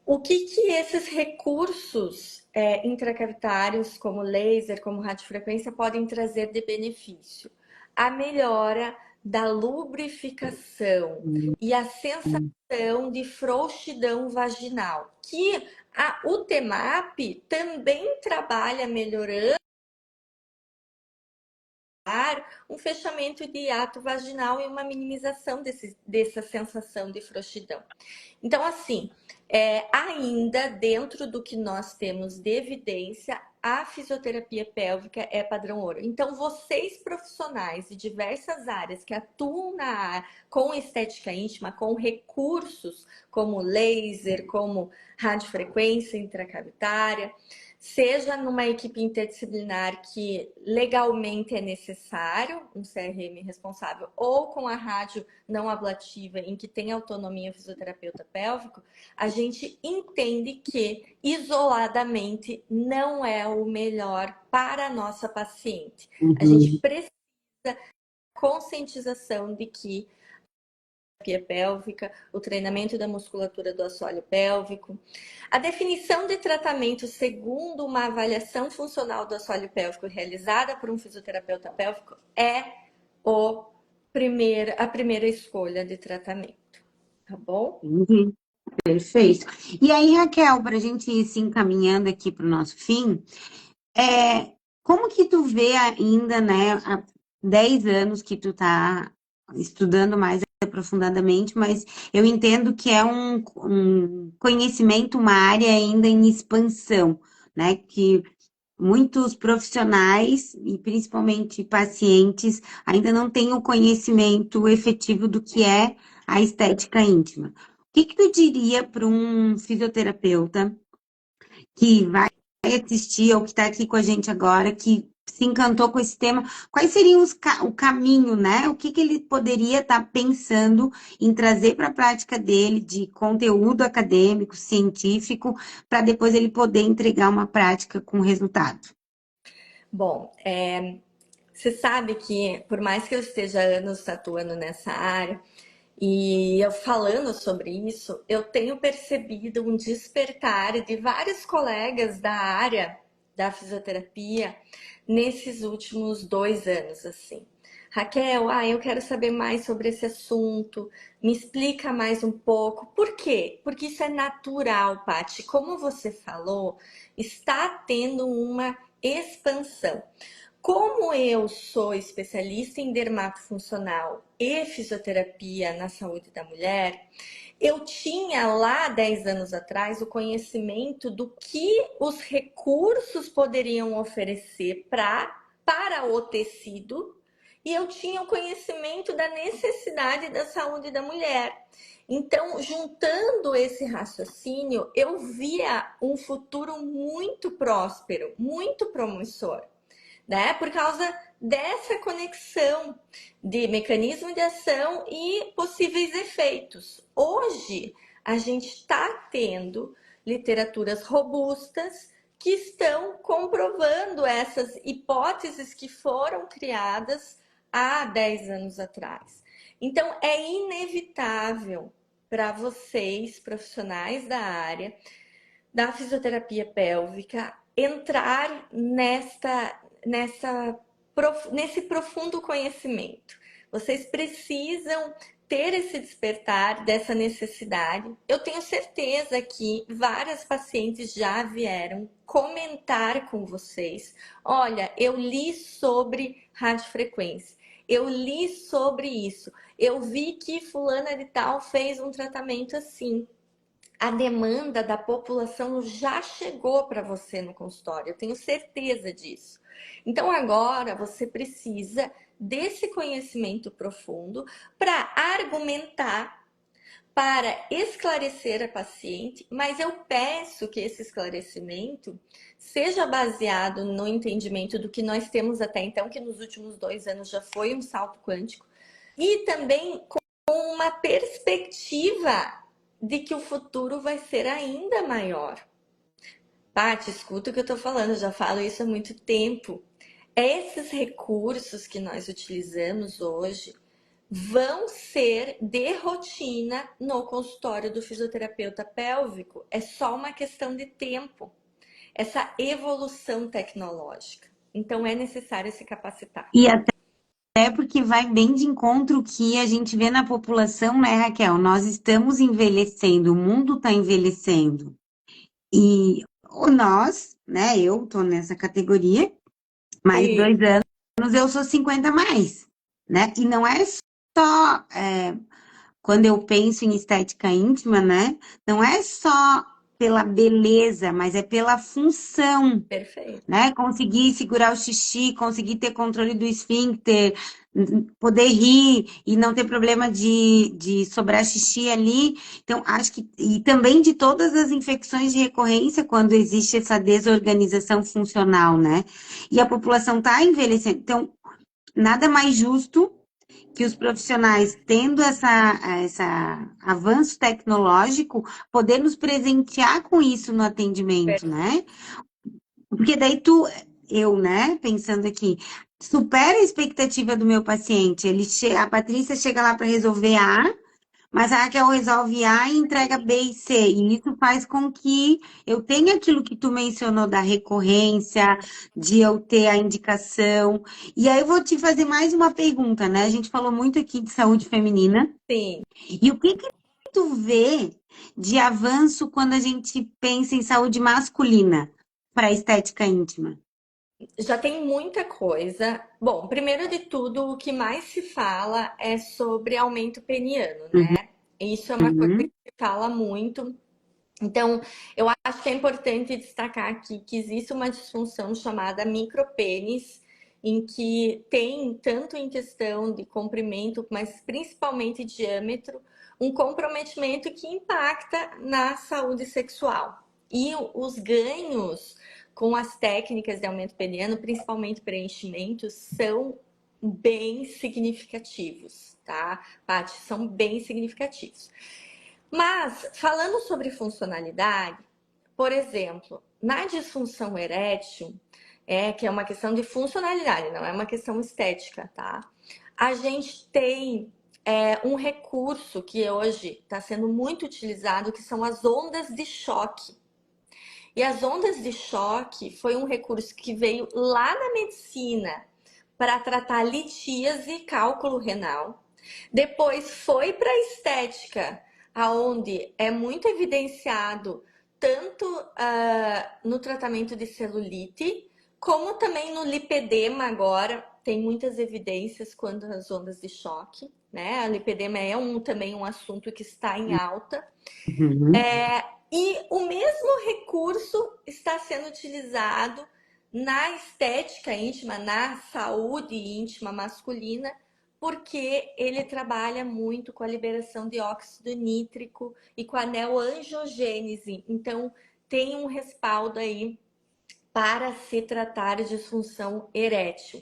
O que esses recursos intracavitários, como laser, como radiofrequência, podem trazer de benefício? A melhora da lubrificação e a sensação de frouxidão vaginal, que a UTMAP também trabalha melhorando aliviar um fechamento de ato vaginal e uma minimização dessa sensação de frouxidão. Então, assim, ainda dentro do que nós temos de evidência, a fisioterapia pélvica é padrão ouro. Então, vocês profissionais de diversas áreas que atuam com estética íntima, com recursos como laser, como radiofrequência intracavitária, seja numa equipe interdisciplinar que legalmente é necessário, um CRM responsável, ou com a rádio não ablativa, em que tem autonomia o fisioterapeuta pélvico, a gente entende que isoladamente não é o melhor para a nossa paciente. A gente precisa conscientização de que terapia pélvica, o treinamento da musculatura do assoalho pélvico. A definição de tratamento segundo uma avaliação funcional do assoalho pélvico realizada por um fisioterapeuta pélvico é a primeira escolha de tratamento, tá bom? Entendi. Perfeito. E aí, Raquel, para a gente ir se encaminhando aqui para o nosso fim, como que tu vê ainda, né, há 10 anos que tu tá estudando mais aprofundadamente, mas eu entendo que é um conhecimento, uma área ainda em expansão, né, que muitos profissionais e principalmente pacientes ainda não têm o conhecimento efetivo do que é a estética íntima. O que que tu diria para um fisioterapeuta que vai assistir ou que está aqui com a gente agora, que se encantou com esse tema? Quais seriam o caminho, né? O que que ele poderia estar pensando em trazer para a prática dele de conteúdo acadêmico, científico, para depois ele poder entregar uma prática com resultado? Bom, você sabe que por mais que eu esteja anos atuando nessa área, e eu falando sobre isso, eu tenho percebido um despertar de vários colegas da área da fisioterapia nesses últimos 2 anos, assim. Raquel, eu quero saber mais sobre esse assunto, me explica mais um pouco. Por quê? Porque isso é natural, Paty. Como você falou, está tendo uma expansão. Como eu sou especialista em dermatofuncional e fisioterapia na saúde da mulher, eu tinha lá 10 anos atrás o conhecimento do que os recursos poderiam oferecer para o tecido e eu tinha o conhecimento da necessidade da saúde da mulher. Então, juntando esse raciocínio, eu via um futuro muito próspero, muito promissor, né? Por causa dessa conexão de mecanismo de ação e possíveis efeitos. Hoje, a gente está tendo literaturas robustas que estão comprovando essas hipóteses que foram criadas há 10 anos atrás. Então, é inevitável para vocês, profissionais da área da fisioterapia pélvica, entrar nesse profundo conhecimento. Vocês precisam ter esse despertar dessa necessidade. Eu tenho certeza que várias pacientes já vieram comentar com vocês. Olha, eu li sobre radiofrequência. Eu li sobre isso. Eu vi que fulana de tal fez um tratamento assim. A demanda da população já chegou para você no consultório, eu tenho certeza disso. Então agora você precisa desse conhecimento profundo para argumentar, para esclarecer a paciente, mas eu peço que esse esclarecimento seja baseado no entendimento do que nós temos até então, que nos últimos 2 anos já foi um salto quântico, e também com uma perspectiva de que o futuro vai ser ainda maior. Paty, escuta o que eu estou falando, eu já falo isso há muito tempo. Esses recursos que nós utilizamos hoje vão ser de rotina no consultório do fisioterapeuta pélvico. É só uma questão de tempo, essa evolução tecnológica. Então é necessário se capacitar. E até porque vai bem de encontro que a gente vê na população, né, Raquel? Nós estamos envelhecendo, o mundo está envelhecendo. E nós, né, eu tô nessa categoria, mais Sim. 2 anos. eu sou 50 a mais, né? E não é só quando eu penso em estética íntima, né? Não é só pela beleza, mas é pela função, Perfeito. né? Conseguir segurar o xixi, conseguir ter controle do esfíncter, poder rir e não ter problema de sobrar xixi ali. Então, acho que. E também de todas as infecções de recorrência, quando existe essa desorganização funcional, né? E a população está envelhecendo. Então, nada mais justo que os profissionais, tendo essa avanço tecnológico, poder nos presentear com isso no atendimento, né? Porque daí eu, né, pensando aqui, supera a expectativa do meu paciente. A Patrícia chega lá para resolver A, mas a Raquel resolve A e entrega B e C. E isso faz com que eu tenha aquilo que tu mencionou da recorrência, de eu ter a indicação. E aí eu vou te fazer mais uma pergunta, né? A gente falou muito aqui de saúde feminina. Sim. E o que que tu vê de avanço quando a gente pensa em saúde masculina para a estética íntima? Já tem muita coisa. Bom, primeiro de tudo, o que mais se fala é sobre aumento peniano, né? Isso é uma coisa que Uhum, se fala muito. Então, eu acho que é importante destacar aqui que existe uma disfunção chamada micropênis, em que tem, tanto em questão de comprimento, mas principalmente diâmetro, um comprometimento que impacta na saúde sexual. E os ganhos com as técnicas de aumento peniano, principalmente preenchimentos, são bem significativos, tá, Paty? São bem significativos. Mas, falando sobre funcionalidade, por exemplo, na disfunção erétil, que é uma questão de funcionalidade, não é uma questão estética, tá? A gente tem um recurso que hoje está sendo muito utilizado, que são as ondas de choque. E as ondas de choque foi um recurso que veio lá na medicina para tratar litíase e cálculo renal. Depois foi para a estética, aonde é muito evidenciado tanto no tratamento de celulite, como também no lipedema agora. Tem muitas evidências quanto às ondas de choque, né? A lipedema é também um assunto que está em alta. uhum. E o mesmo recurso está sendo utilizado na estética íntima, na saúde íntima masculina, porque ele trabalha muito com a liberação de óxido nítrico e com a neoangiogênese. Então, tem um respaldo aí para se tratar de disfunção erétil.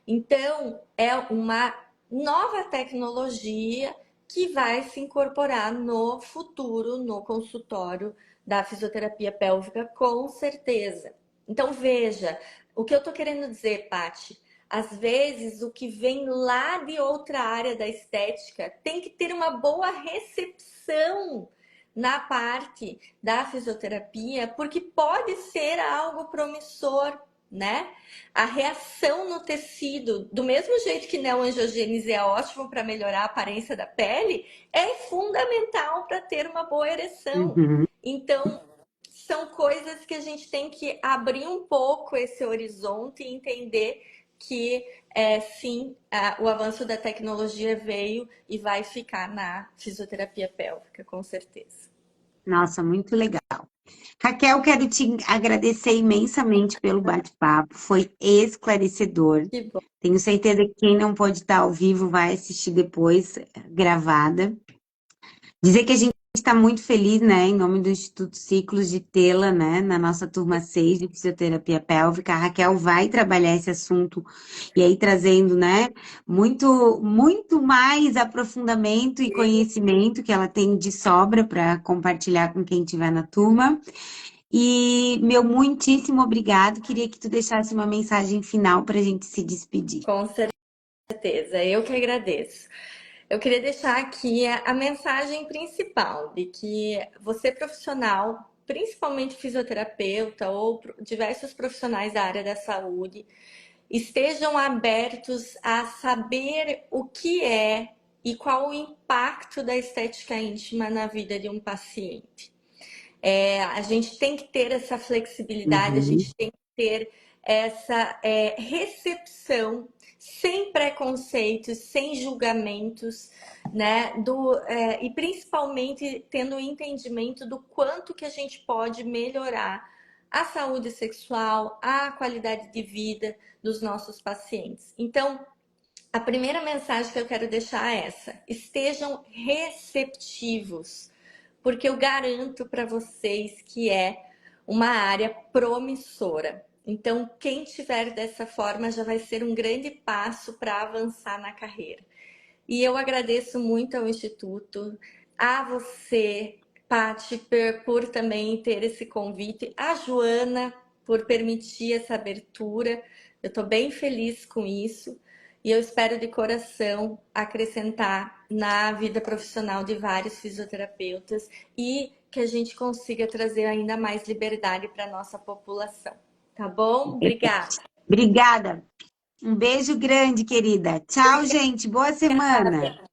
Então, é uma nova tecnologia que vai se incorporar no futuro no consultório da fisioterapia pélvica, com certeza. Então, veja, o que eu estou querendo dizer, Paty, às vezes o que vem lá de outra área da estética tem que ter uma boa recepção na parte da fisioterapia, porque pode ser algo promissor, né? A reação no tecido, do mesmo jeito que neoangiogênese é ótimo para melhorar a aparência da pele, é fundamental para ter uma boa ereção. Uhum. Então, são coisas que a gente tem que abrir um pouco esse horizonte e entender que sim, o avanço da tecnologia veio e vai ficar na fisioterapia pélvica, com certeza. Nossa, muito legal. Raquel, quero te agradecer imensamente pelo bate-papo, foi esclarecedor. Que bom. Tenho certeza que quem não pode estar ao vivo vai assistir depois, gravada. Dizer que a gente está muito feliz, né, em nome do Instituto Ciclos, de tê-la, né, na nossa turma 6 de fisioterapia pélvica. A Raquel vai trabalhar esse assunto e aí trazendo, né, muito mais aprofundamento e conhecimento que ela tem de sobra para compartilhar com quem estiver na turma. E meu muitíssimo obrigado. Queria que tu deixasse uma mensagem final para a gente se despedir. Com certeza, eu que agradeço. Eu queria deixar aqui a mensagem principal de que você profissional, principalmente fisioterapeuta ou diversos profissionais da área da saúde, estejam abertos a saber o que é e qual o impacto da estética íntima na vida de um paciente. A gente tem que ter essa flexibilidade, a Uhum, gente tem que ter essa recepção sem preconceitos, sem julgamentos, né? E principalmente tendo o entendimento do quanto que a gente pode melhorar a saúde sexual, a qualidade de vida dos nossos pacientes. Então, a primeira mensagem que eu quero deixar é essa: estejam receptivos, porque eu garanto para vocês que é uma área promissora. Então, quem tiver dessa forma já vai ser um grande passo para avançar na carreira. E eu agradeço muito ao Instituto, a você, Paty, por também ter esse convite, a Joana, por permitir essa abertura. Eu estou bem feliz com isso e eu espero de coração acrescentar na vida profissional de vários fisioterapeutas e que a gente consiga trazer ainda mais liberdade para a nossa população. Tá bom? Obrigada. Obrigada. Um beijo grande, querida. Tchau, gente. Boa semana.